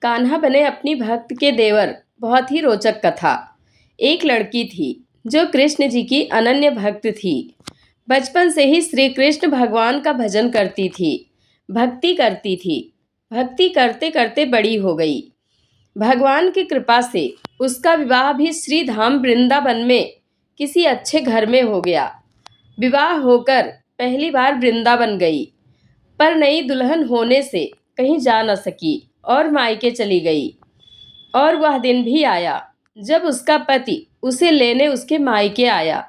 कान्हा बने अपनी भक्त के देवर। बहुत ही रोचक कथा। एक लड़की थी जो कृष्ण जी की अनन्य भक्त थी। बचपन से ही श्री कृष्ण भगवान का भजन करती थी, भक्ति करती थी। भक्ति करते करते बड़ी हो गई। भगवान की कृपा से उसका विवाह भी श्री धाम वृंदावन में किसी अच्छे घर में हो गया। विवाह होकर पहली बार वृंदावन गई, पर नई दुल्हन होने से कहीं जा न सकी और मायके चली गई। और वह दिन भी आया जब उसका पति उसे लेने उसके मायके आया।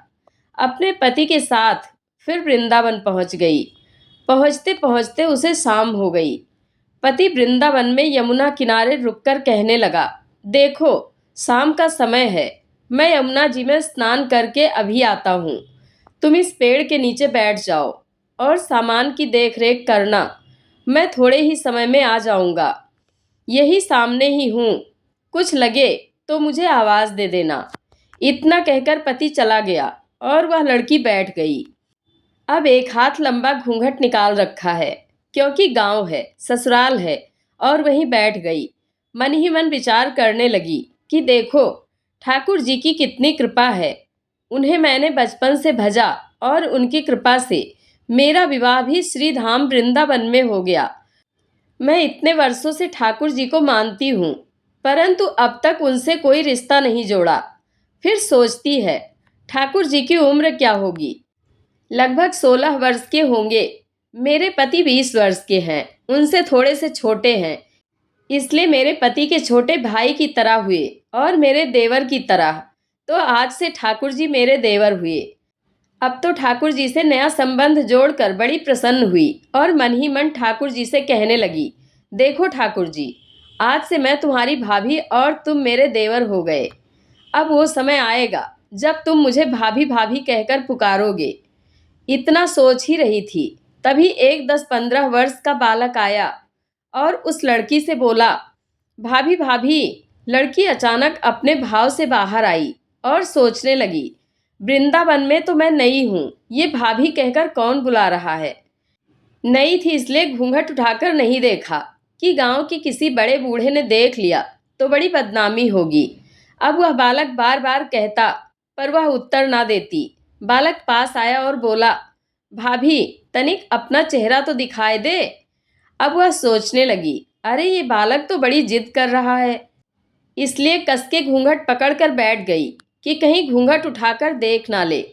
अपने पति के साथ फिर वृंदावन पहुंच गई। पहुंचते पहुंचते उसे शाम हो गई। पति वृंदावन में यमुना किनारे रुककर कहने लगा, देखो शाम का समय है, मैं यमुना जी में स्नान करके अभी आता हूँ। तुम इस पेड़ के नीचे बैठ जाओ और सामान की देखरेख करना, मैं थोड़े ही समय में आ जाऊंगा। यही सामने ही हूँ, कुछ लगे तो मुझे आवाज़ दे देना। इतना कहकर पति चला गया और वह लड़की बैठ गई। अब एक हाथ लंबा घूंघट निकाल रखा है, क्योंकि गांव है, ससुराल है, और वहीं बैठ गई। मन ही मन विचार करने लगी कि देखो ठाकुर जी की कितनी कृपा है। उन्हें मैंने बचपन से भजा और उनकी कृपा से मेरा विवाह भी श्री धाम वृंदावन में हो गया। मैं इतने वर्षों से ठाकुर जी को मानती हूँ, परंतु अब तक उनसे कोई रिश्ता नहीं जोड़ा। फिर सोचती है, ठाकुर जी की उम्र क्या होगी? लगभग 16 वर्ष के होंगे। मेरे पति 20 वर्ष के हैं, उनसे थोड़े से छोटे हैं। इसलिए मेरे पति के छोटे भाई की तरह हुए और मेरे देवर की तरह। तो आज से ठाकुर जी मेरे देवर हुए। अब तो ठाकुर जी से नया संबंध जोड़कर बड़ी प्रसन्न हुई और मन ही मन ठाकुर जी से कहने लगी, देखो ठाकुर जी, आज से मैं तुम्हारी भाभी और तुम मेरे देवर हो गए। अब वो समय आएगा जब तुम मुझे भाभी भाभी कहकर पुकारोगे। इतना सोच ही रही थी, तभी एक 10-15 वर्ष का बालक आया और उस लड़की से बोला, भाभी भाभी। लड़की अचानक अपने भाव से बाहर आई और सोचने लगी, वृंदावन में तो मैं नई हूँ, ये भाभी कहकर कौन बुला रहा है। नई थी इसलिए घूंघट उठाकर नहीं देखा कि गांव के किसी बड़े बूढ़े ने देख लिया तो बड़ी बदनामी होगी। अब वह बालक बार बार कहता, पर वह उत्तर ना देती। बालक पास आया और बोला, भाभी तनिक अपना चेहरा तो दिखाई दे। अब वह सोचने लगी, अरे ये बालक तो बड़ी जिद कर रहा है, इसलिए कसके घूंघट पकड़कर बैठ गई कि कहीं घूंघट उठाकर देख ना ले।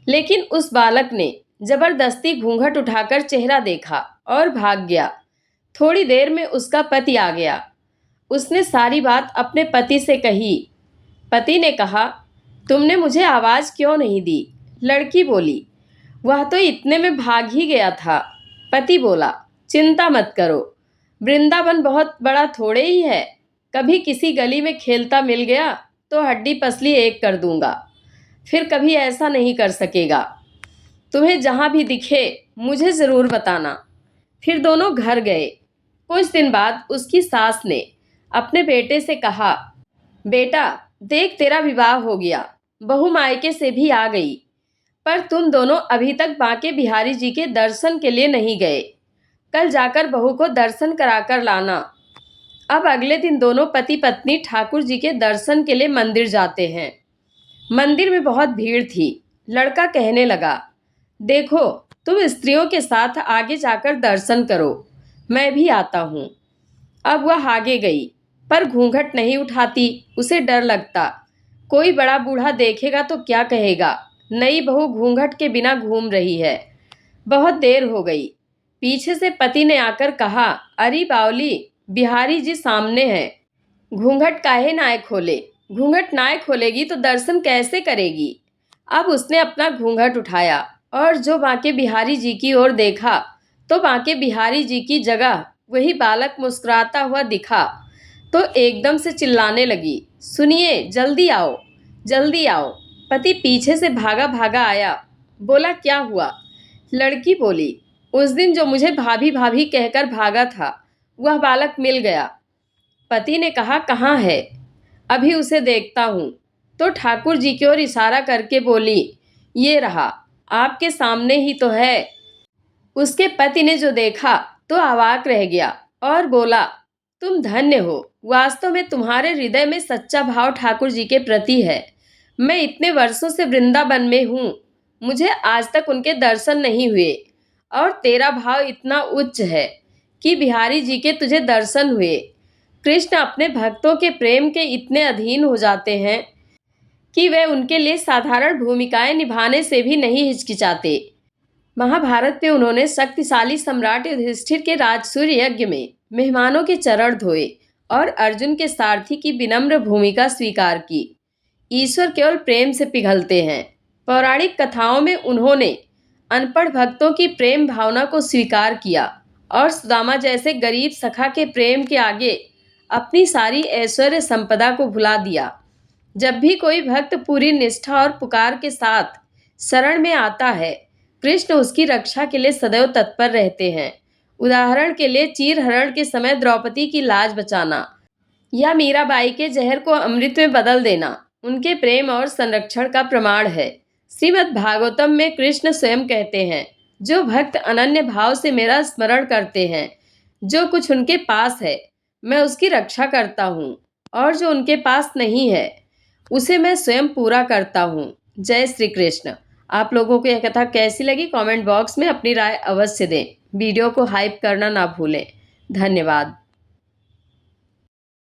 लेकिन उस बालक ने जबरदस्ती घूंघट उठाकर चेहरा देखा और भाग गया। थोड़ी देर में उसका पति आ गया। उसने सारी बात अपने पति से कही। पति ने कहा, तुमने मुझे आवाज़ क्यों नहीं दी? लड़की बोली, वह तो इतने में भाग ही गया था। पति बोला, चिंता मत करो, वृंदावन बहुत बड़ा थोड़े ही है। कभी किसी गली में खेलता मिल गया तो हड्डी पसली एक कर दूंगा, फिर कभी ऐसा नहीं कर सकेगा। तुम्हें जहाँ भी दिखे मुझे ज़रूर बताना। फिर दोनों घर गए। कुछ दिन बाद उसकी सास ने अपने बेटे से कहा, बेटा देख तेरा विवाह हो गया, बहू मायके से भी आ गई, पर तुम दोनों अभी तक बांके बिहारी जी के दर्शन के लिए नहीं गए। कल जाकर बहू को दर्शन कराकर लाना। अब अगले दिन दोनों पति पत्नी ठाकुर जी के दर्शन के लिए मंदिर जाते हैं। मंदिर में बहुत भीड़ थी। लड़का कहने लगा, देखो तुम स्त्रियों के साथ आगे जाकर दर्शन करो, मैं भी आता हूँ। अब वह आगे गई, पर घूंघट नहीं उठाती। उसे डर लगता, कोई बड़ा बूढ़ा देखेगा तो क्या कहेगा, नई बहू घूंघट के बिना घूम रही है। बहुत देर हो गई। पीछे से पति ने आकर कहा, अरे बावली, बिहारी जी सामने हैं, घूंघट काहे नाय खोले? घूंघट नाय खोलेगी तो दर्शन कैसे करेगी? अब उसने अपना घूंघट उठाया और जो बांके बिहारी जी की ओर देखा तो बांके बिहारी जी की जगह वही बालक मुस्कुराता हुआ दिखा। तो एकदम से चिल्लाने लगी, सुनिए, जल्दी आओ, जल्दी आओ। पति पीछे से भागा भागा आया। बोला, क्या हुआ? लड़की बोली, उस दिन जो मुझे भाभी भाभी कहकर भागा था वह बालक मिल गया। पति ने कहा, कहाँ है? अभी उसे देखता हूँ। तो ठाकुर जी की ओर इशारा करके बोली, ये रहा, आपके सामने ही तो है। उसके पति ने जो देखा तो अवाक रह गया और बोला, तुम धन्य हो। वास्तव में तुम्हारे हृदय में सच्चा भाव ठाकुर जी के प्रति है। मैं इतने वर्षों से वृंदावन में हूँ, मुझे आज तक उनके दर्शन नहीं हुए, और तेरा भाव इतना उच्च है कि बिहारी जी के तुझे दर्शन हुए। कृष्ण अपने भक्तों के प्रेम के इतने अधीन हो जाते हैं कि वे उनके लिए साधारण भूमिकाएं निभाने से भी नहीं हिचकिचाते। महाभारत में उन्होंने शक्तिशाली सम्राट युधिष्ठिर के राजसूय यज्ञ में मेहमानों के चरण धोए और अर्जुन के सारथी की विनम्र भूमिका स्वीकार की। ईश्वर केवल प्रेम से पिघलते हैं। पौराणिक कथाओं में उन्होंने अनपढ़ भक्तों की प्रेम भावना को स्वीकार किया और सुदामा जैसे गरीब सखा के प्रेम के आगे अपनी सारी ऐश्वर्य संपदा को भुला दिया। जब भी कोई भक्त पूरी निष्ठा और पुकार के साथ शरण में आता है, कृष्ण उसकी रक्षा के लिए सदैव तत्पर रहते हैं। उदाहरण के लिए चीरहरण के समय द्रौपदी की लाज बचाना या मीराबाई के जहर को अमृत में बदल देना उनके प्रेम और संरक्षण का प्रमाण है। श्रीमद् भागवतम में कृष्ण स्वयं कहते हैं, जो भक्त अनन्य भाव से मेरा स्मरण करते हैं, जो कुछ उनके पास है मैं उसकी रक्षा करता हूँ, और जो उनके पास नहीं है उसे मैं स्वयं पूरा करता हूँ। जय श्री कृष्ण। आप लोगों को यह कथा कैसी लगी कमेंट बॉक्स में अपनी राय अवश्य दें। वीडियो को हाइप करना ना भूलें। धन्यवाद।